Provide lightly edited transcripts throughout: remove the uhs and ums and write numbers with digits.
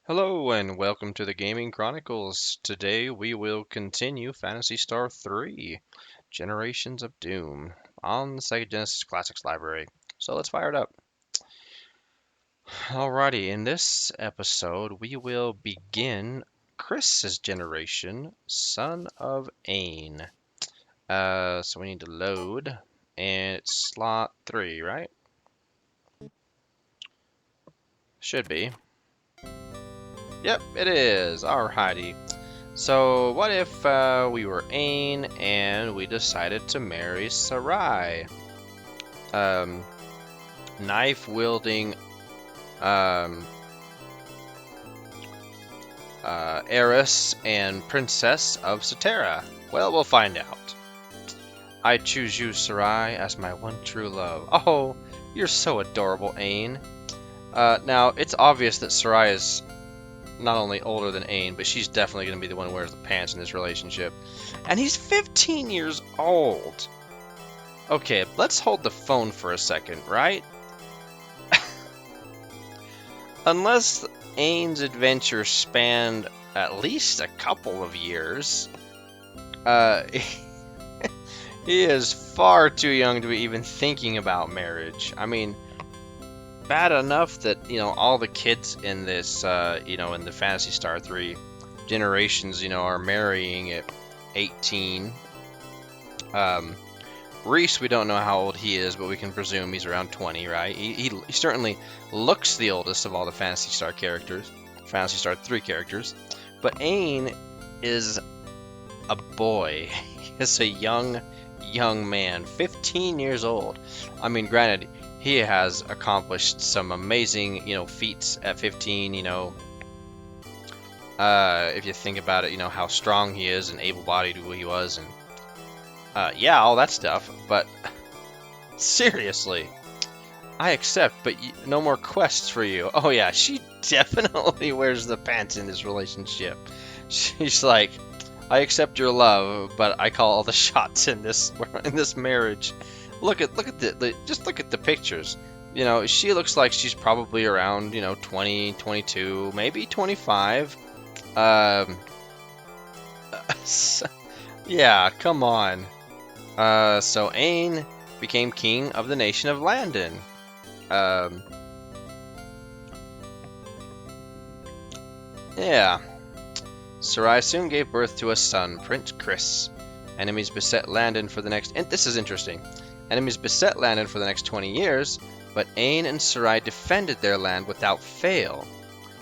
Hello and welcome to the Gaming Chronicles. Today we will continue Phantasy Star 3, Generations of Doom, on the Sega Genesis Classics Library. So let's fire it up. Alrighty, in this episode we will begin Chris's generation, son of Ain. So we need to load, and it's slot 3, right? Should be. Yep, it is. Alrighty. So, what if we were Ain and we decided to marry Sarai? Knife-wielding heiress and princess of Cetera. Well, we'll find out. I choose you, Sarai, as my one true love. Oh, you're so adorable, Ain. Now, it's obvious that Sarai is not only older than Ain, but she's definitely going to be the one who wears the pants in this relationship. And he's 15 years old. Okay, let's hold the phone for a second, right? Unless Ain's adventure spanned at least a couple of years, he is far too young to be even thinking about marriage. I mean, bad enough that, all the kids in this, in the Phantasy Star 3 generations, are marrying at 18. Reese, we don't know how old he is, but we can presume he's around 20, right? He certainly looks the oldest of all the Phantasy Star 3 characters. But Ain is a boy. He's a young man, 15 years old. I mean, granted, he has accomplished some amazing, feats at 15, if you think about it, how strong he is and able-bodied who he was, and yeah, all that stuff, but seriously, I accept, but no more quests for you. Oh yeah, she definitely wears the pants in this relationship. She's like, I accept your love, but I call all the shots in this marriage. Look at just look at the pictures. She looks like she's probably around, 20, 22, maybe 25. Yeah, come on. So Ain became king of the nation of Landon. Yeah. Sarai soon gave birth to a son, Prince Chris. Enemies beset Landon for the next... And this is interesting. Enemies beset Landon for the next 20 years, but Ain and Sarai defended their land without fail.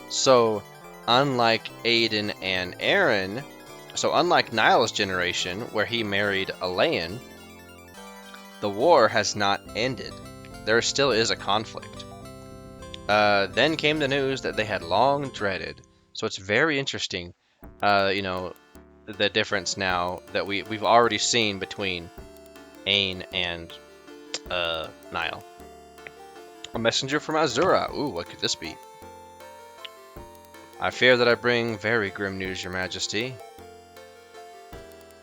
So, unlike Aiden and Aaron... So unlike Niall's generation, where he married Elaine, the war has not ended. There still is a conflict. Then came the news that they had long dreaded. So it's very interesting, the difference now that we've already seen between Ain and Niall. A messenger from Azura. Ooh, what could this be? I fear that I bring very grim news, Your Majesty.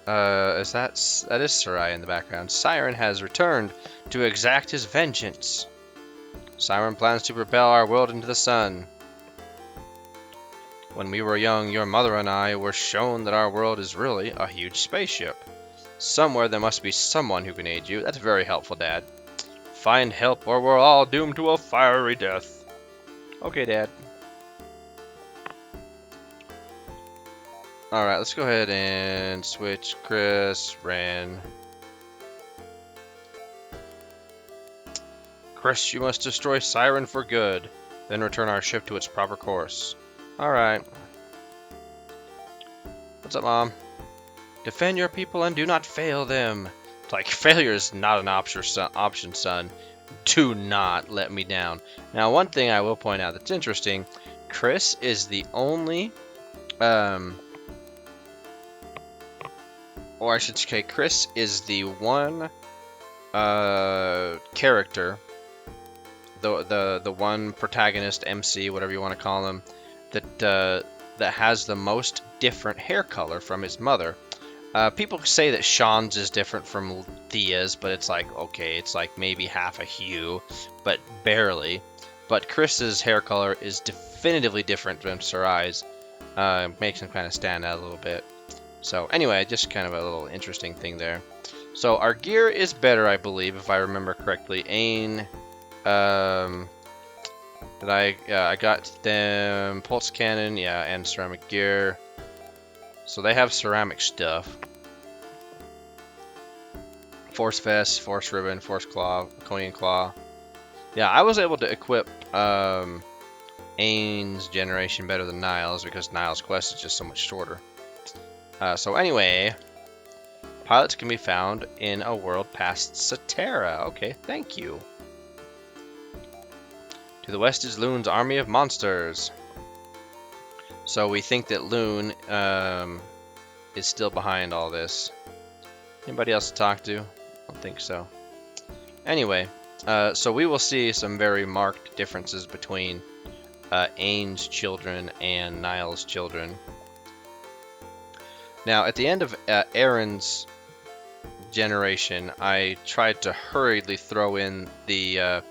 That is Sarai in the background. Siren has returned to exact his vengeance. Siren plans to propel our world into the sun. When we were young, your mother and I were shown that our world is really a huge spaceship. Somewhere there must be someone who can aid you. That's very helpful, Dad. Find help or we're all doomed to a fiery death. Okay, Dad. Alright, let's go ahead and switch Chris, Ren. Chris, you must destroy Siren for good, then return our ship to its proper course. Alright. What's up, Mom? Defend your people and do not fail them. Like, failure is not an option, son. Do not let me down. Now, one thing I will point out that's interesting, Chris is the only... Or I should say, Chris is the one character, the one protagonist, MC, whatever you want to call him, that has the most different hair color from his mother. People say that Sean's is different from Thea's, but it's like, okay, it's like maybe half a hue, but barely. But Chris's hair color is definitively different from Sarai's. Makes him kind of stand out a little bit. So anyway, just kind of a little interesting thing there. So our gear is better, I believe, if I remember correctly. Ain, I got them pulse cannon, yeah, and ceramic gear. So they have ceramic stuff. Force vest, force ribbon, force claw, Conian claw. Yeah, I was able to equip Ain's generation better than Niall's because Niall's quest is just so much shorter. So anyway, pilots can be found in a world past Satera. Okay, thank you. To the west is Loon's army of monsters. So we think that Loon is still behind all this. Anybody else to talk to? I don't think so. Anyway, so we will see some very marked differences between Ain's children and Niall's children. Now, at the end of Aaron's generation, I tried to hurriedly throw in the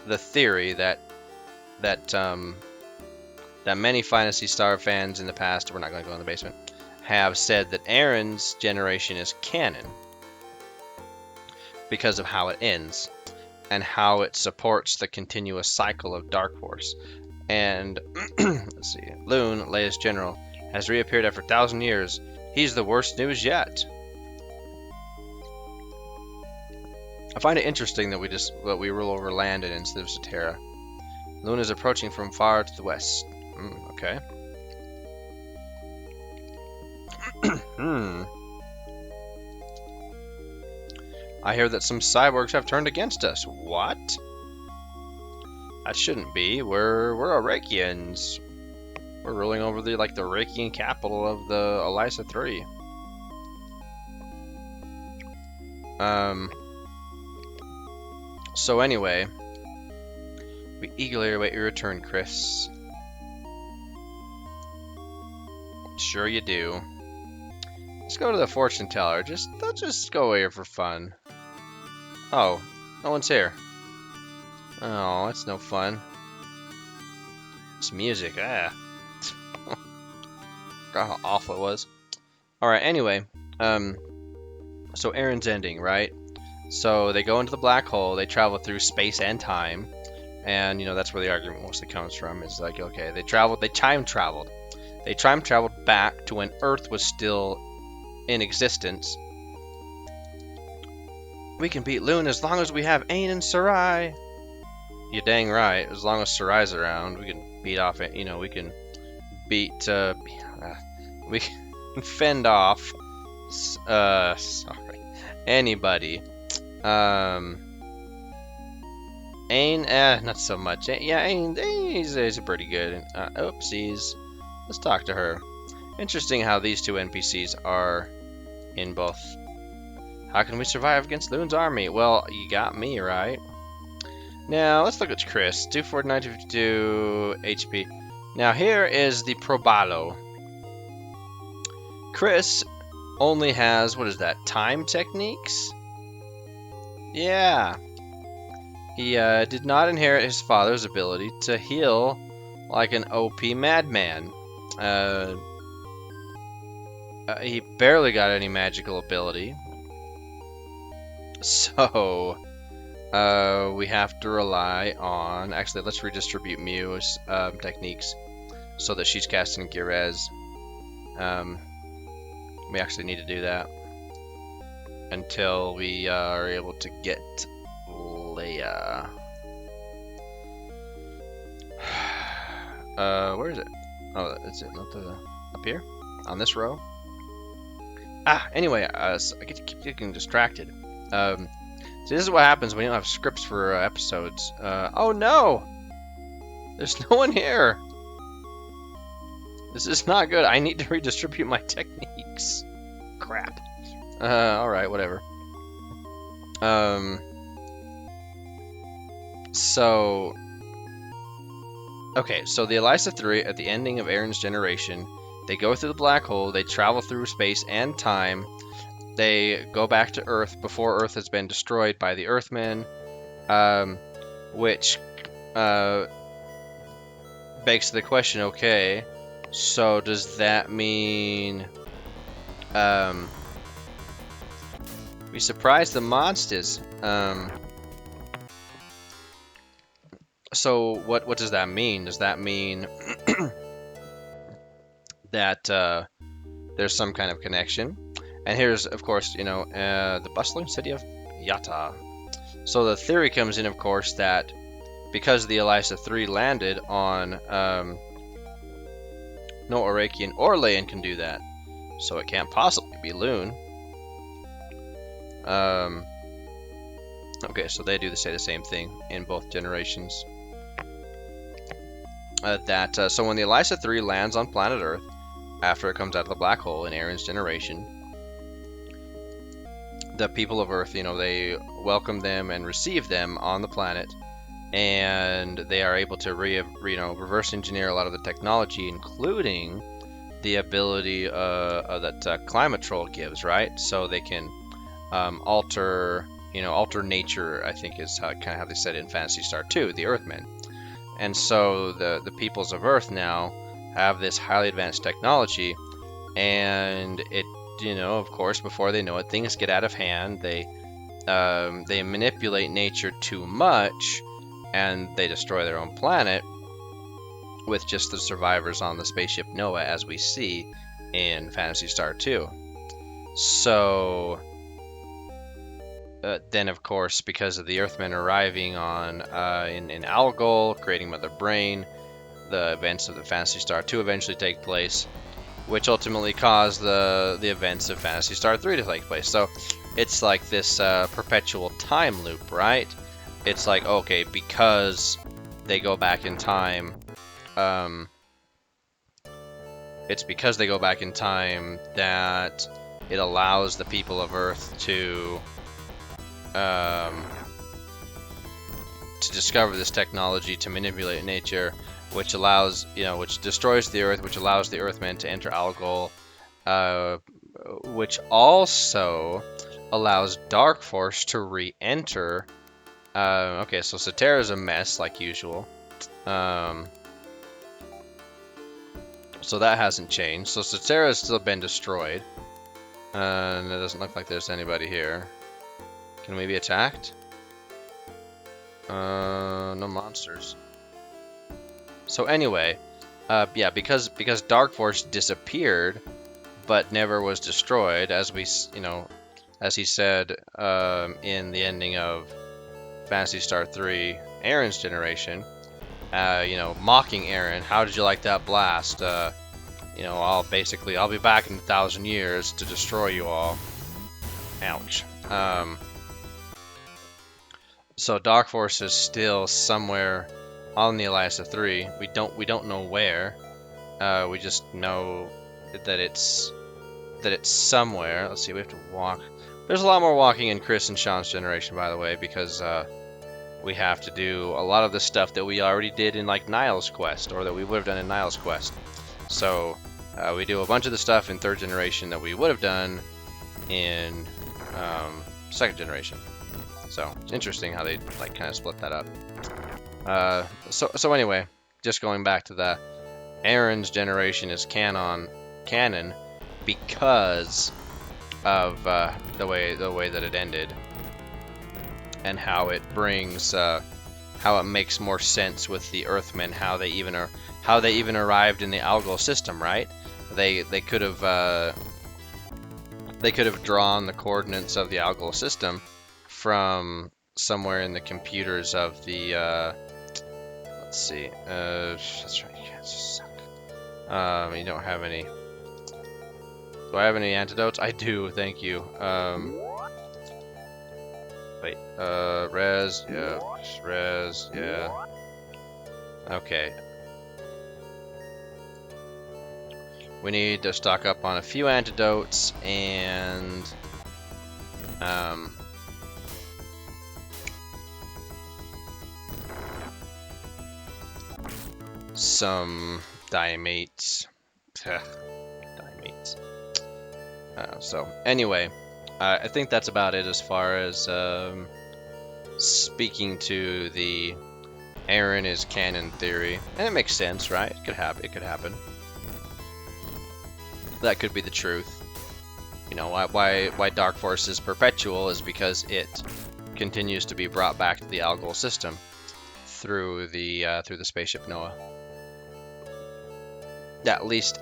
theory that many Phantasy Star fans in the past, we're not going to go in the basement, have said that Aaron's generation is canon because of how it ends and how it supports the continuous cycle of Dark Force. And let's see, Loon, latest general, has reappeared after 1,000 years. He's the worst news yet. I find it interesting that we rule over Landon instead of Satera. Loon is approaching from far to the west. Okay. I hear that some cyborgs have turned against us. What? That shouldn't be. We're Arakians. We're ruling over the Rakian capital of the Elisa 3. So anyway, we eagerly await your return, Chris. Sure you do. Let's go to the fortune teller. Let's just go here for fun. Oh, no one's here. Oh, that's no fun. It's music. Ah. Forgot how awful it was. Alright, anyway. So Aaron's ending, right? So they go into the black hole, they travel through space and time. And, that's where the argument mostly comes from. Is like, okay, they time traveled. They time traveled back to when Earth was still in existence. We can beat Loon as long as we have Ain and Sarai. You're dang right. As long as Sarai's around, we can beat off it. We can beat. We can fend off. Sorry. Anybody. Ain, not so much. Yeah, Ain, he's pretty good. Oopsies. Let's talk to her. Interesting how these two NPCs are in both. How can we survive against Loon's army? Well, you got me, right? Now, let's look at Chris. 249, 252 HP. Now, here is the Probalo. Chris only has, what is that, time techniques? Yeah. He did not inherit his father's ability to heal like an OP madman. He barely got any magical ability. So, we have to rely on... Actually, let's redistribute Miu's techniques so that she's casting Girez. We actually need to do that until we are able to get Leia. Where is it? Oh, that's it. Not the up here on this row. Anyway, so I get to keep getting distracted. So this is what happens when you don't have scripts for episodes. Oh no! There's no one here. This is not good. I need to redistribute my techniques. Crap. Alright, whatever. So... Okay, so the Elisa 3, at the ending of Aaron's generation, they go through the black hole, they travel through space and time, they go back to Earth before Earth has been destroyed by the Earthmen, which begs the question, okay, so does that mean we surprised the monsters? So what does that mean? Does that mean that there's some kind of connection? And here's, of course, the bustling city of Yata. So the theory comes in, of course, that because the Elisa 3 landed on no Orakian or Leyan can do that, so it can't possibly be Loon. Okay, so they do say the same thing in both generations. So when the Elisa 3 lands on planet Earth, after it comes out of the black hole in Aaron's generation, the people of Earth, they welcome them and receive them on the planet, and they are able to reverse engineer a lot of the technology, including the ability that Climate Troll gives, right? So they can alter nature, I think is kind of how they said it in Phantasy Star 2, the Earthmen. And so the peoples of Earth now have this highly advanced technology, and it, of course, before they know it, things get out of hand. They manipulate nature too much, and they destroy their own planet with just the survivors on the spaceship Noah, as we see in Phantasy Star 2. So then, of course, because of the Earthmen arriving on in Algol, creating Mother Brain, the events of the Phantasy Star 2 eventually take place, which ultimately cause the events of Phantasy Star 3 to take place. So it's like this perpetual time loop, right? It's like, okay, because they go back in time, it's because they go back in time that it allows the people of Earth to discover this technology to manipulate nature, which allows, which destroys the Earth, which allows the Earthmen to enter Algol, which also allows Dark Force to re-enter. Okay, so Cetera's a mess, like usual. So that hasn't changed. So Cetera's still been destroyed. And it doesn't look like there's anybody here. Can we be attacked? No monsters. So anyway, yeah, because Dark Force disappeared, but never was destroyed, as we, as he said in the ending of Phantasy Star 3, Aaron's generation, mocking Aaron, how did you like that blast? I'll be back in 1,000 years to destroy you all. Ouch. So Dark Force is still somewhere on the Elisa 3. We don't know where. We just know that it's somewhere. Let's see. We have to walk. There's a lot more walking in Chris and Sean's generation, by the way, because we have to do a lot of the stuff that we already did in like Niall's quest, or that we would have done in Niall's quest. So we do a bunch of the stuff in 3rd generation that we would have done in 2nd generation. So it's interesting how they like kind of split that up. So anyway, just going back to the Aaron's generation is canon because of the way that it ended, and how it brings how it makes more sense with the Earthmen, how they even arrived in the Algol system, right? They could have drawn the coordinates of the Algol system from somewhere in the computers of the let's see, that's right, you guys suck. You don't have any. Do I have any antidotes? I do, thank you. Wait, res, yeah. Okay. We need to stock up on a few antidotes and some diamates. Diamates. So anyway, I think that's about it as far as speaking to the Aaron is canon theory, and it makes sense, right? It could happen. It could happen. That could be the truth. You know, why Dark Force is perpetual is because it continues to be brought back to the Algol system through the spaceship Noah. At least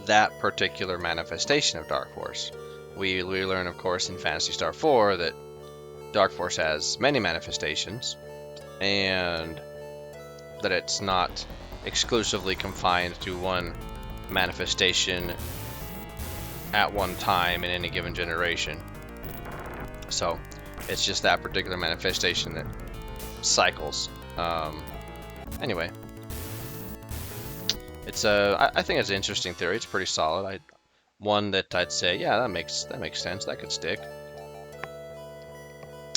that particular manifestation of Dark Force. We learn, of course, in Phantasy Star 4 that Dark Force has many manifestations, and that it's not exclusively confined to one manifestation at one time in any given generation. So it's just that particular manifestation that cycles. Anyway, it's I think it's an interesting theory. It's pretty solid. One that I'd say, yeah, that makes sense. That could stick.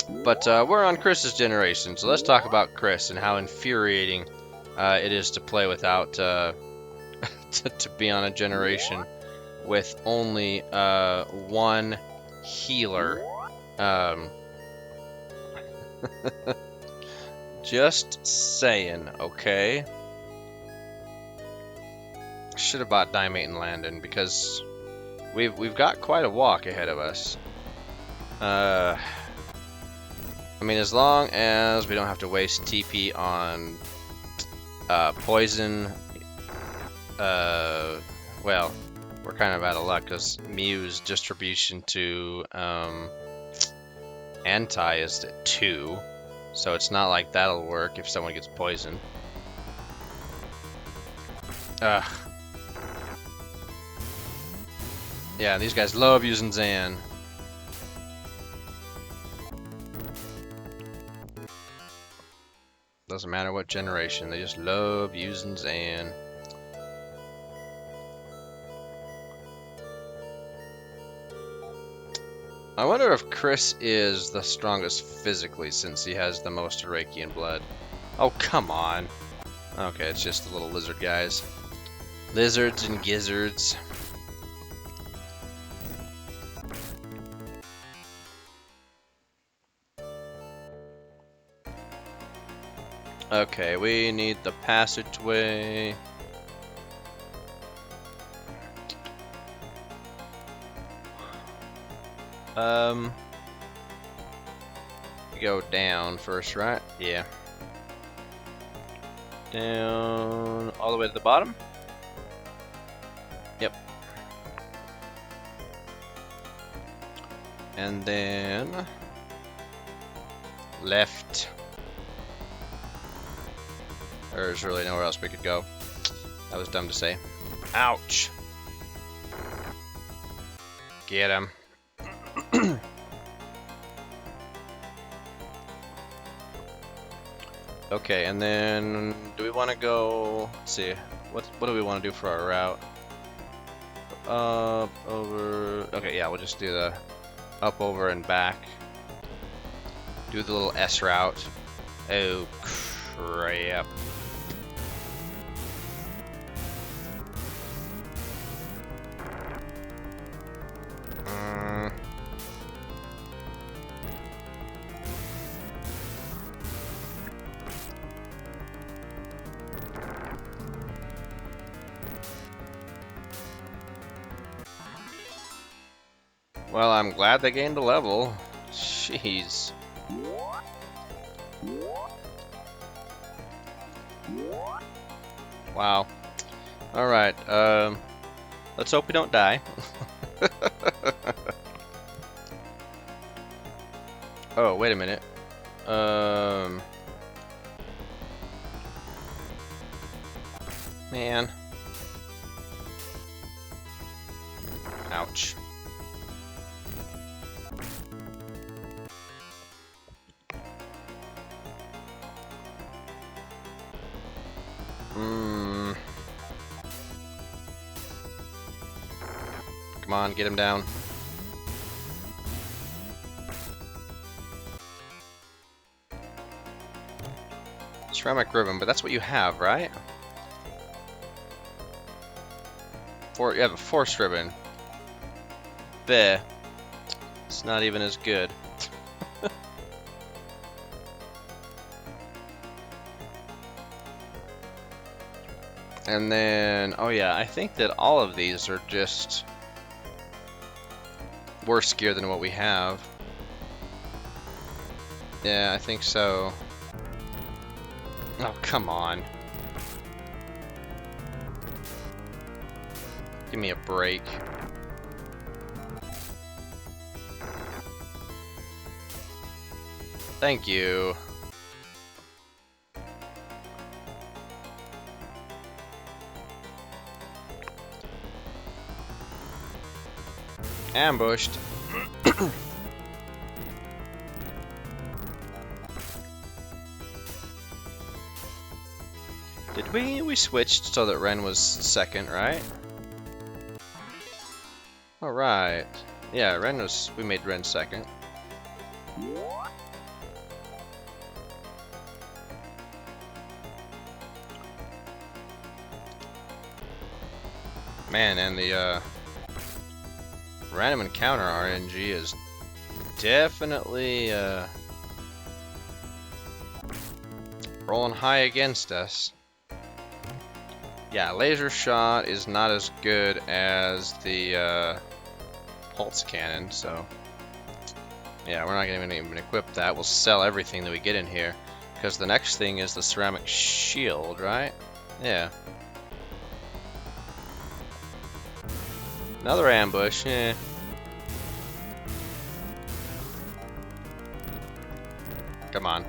But we're on Chris's generation, so let's talk about Chris and how infuriating it is to play without to be on a generation with only one healer. Just saying, okay? Should have bought Dimate and Landon because we've got quite a walk ahead of us. I mean, as long as we don't have to waste TP on poison, well, we're kind of out of luck because Mew's distribution to anti is at 2, so it's not like that'll work if someone gets poisoned. Ugh. Yeah, these guys love using Zan. Doesn't matter what generation, they just love using Zan. I wonder if Chris is the strongest physically since he has the most Arakian blood. Oh, come on. Okay, it's just the little lizard guys. Lizards and gizzards. Okay, we need the passageway. Go down first, right? Yeah. Down all the way to the bottom? Yep. And then left. There's really nowhere else we could go. That was dumb to say. Ouch. Get him. Okay, and then do we want to go? Let's see. What do we want to do for our route? Up, over. Okay, yeah, we'll just do the up, over, and back. Do the little S route. Oh crap. Well, I'm glad they gained a level. Jeez. Wow. Alright, let's hope we don't die. Oh, wait a minute. Man. Ouch. Come on, get him down. Ceramic ribbon, but that's what you have, right? You have a force ribbon. Bleh. It's not even as good. And then, oh yeah, I think that all of these are just worse gear than what we have. Yeah, I think so. Oh, come on. Give me a break. Thank you. Ambushed. Did we switched so that Ren was second, right? Alright. Yeah, we made Ren second. Man, and the random encounter RNG is definitely rolling high against us. Yeah, laser shot is not as good as the pulse cannon, so yeah, we're not gonna even equip that. We'll sell everything that we get in here, because the next thing is the ceramic shield, right? Yeah. Another ambush, yeah. Come on.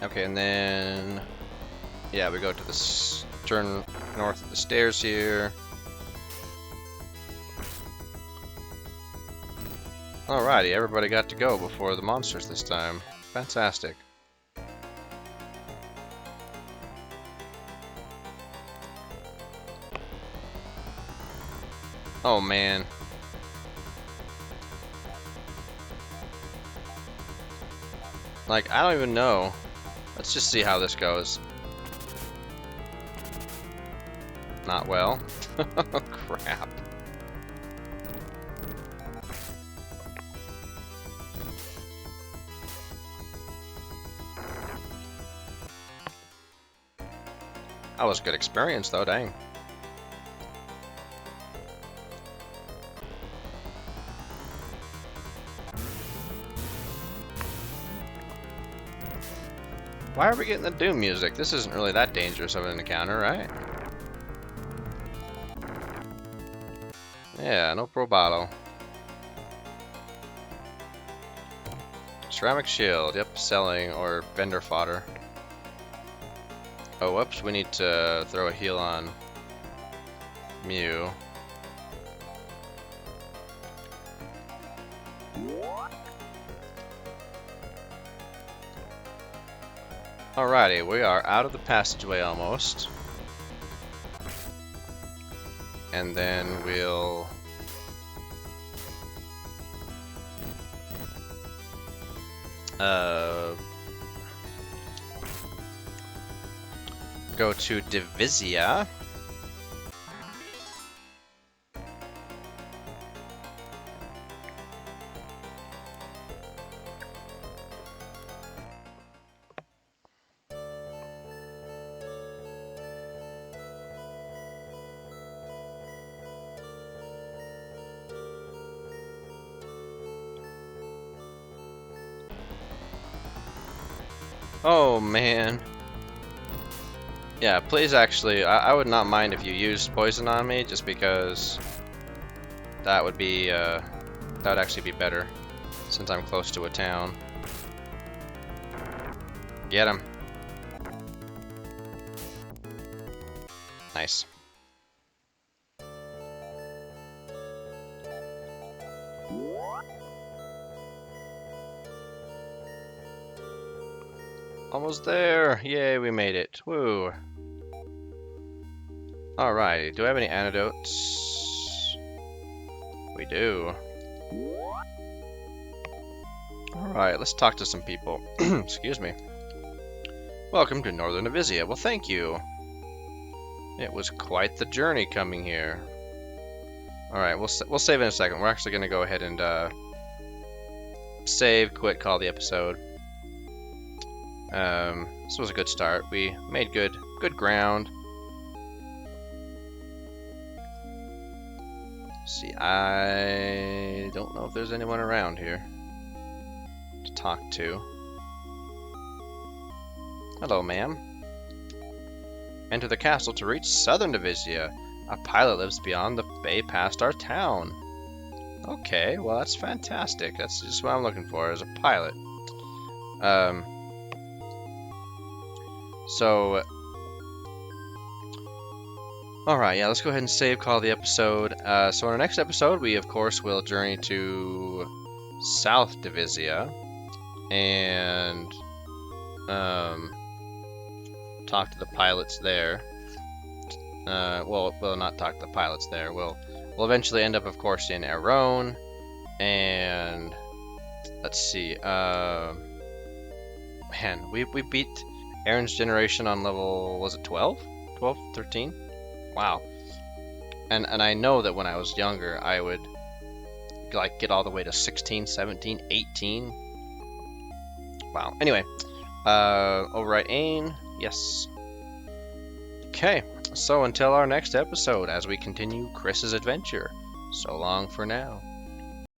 Okay, and then yeah, we go to the turn north of the stairs here. Alrighty, everybody got to go before the monsters this time. Fantastic. Oh man. Like, I don't even know. Let's just see how this goes. Not well. Oh, crap. That was a good experience though, dang. Why are we getting the Doom music? This isn't really that dangerous of an encounter, right? Yeah, no probado. Ceramic shield, yep, selling, or vendor fodder. Oh, whoops, we need to throw a heal on Mew. Alrighty, we are out of the passageway almost. And then we'll go to Divisia. Oh man. Yeah, please actually, I would not mind if you used poison on me, just because that would be, that would actually be better, since I'm close to a town. Get him. Nice. Almost there! Yay, we made it. Woo! Alrighty, do I have any antidotes? We do. Alright, let's talk to some people. Excuse me. Welcome to Northern Avizia. Well, thank you. It was quite the journey coming here. Alright, we'll save in a second. We're actually going to go ahead and save, quit, call the episode. This was a good start. We made good ground. See, I don't know if there's anyone around here to talk to. Hello, ma'am. Enter the castle to reach Southern Divisia. A pilot lives beyond the bay past our town. Okay, well that's fantastic. That's just what I'm looking for, is a pilot. Alright, yeah, let's go ahead and save, call the episode. So in our next episode, we of course will journey to South Divisia and talk to the pilots there. Well, we'll not talk to the pilots there. We'll eventually end up, of course, in Aron, and let's see. Man, we beat Aaron's generation on level, was it 12? 12, 13? Wow. And I know that when I was younger, I would like get all the way to 16, 17, 18. Wow. Anyway, overwrite Ain. Yes. Okay. So until our next episode, as we continue Chris's adventure. So long for now.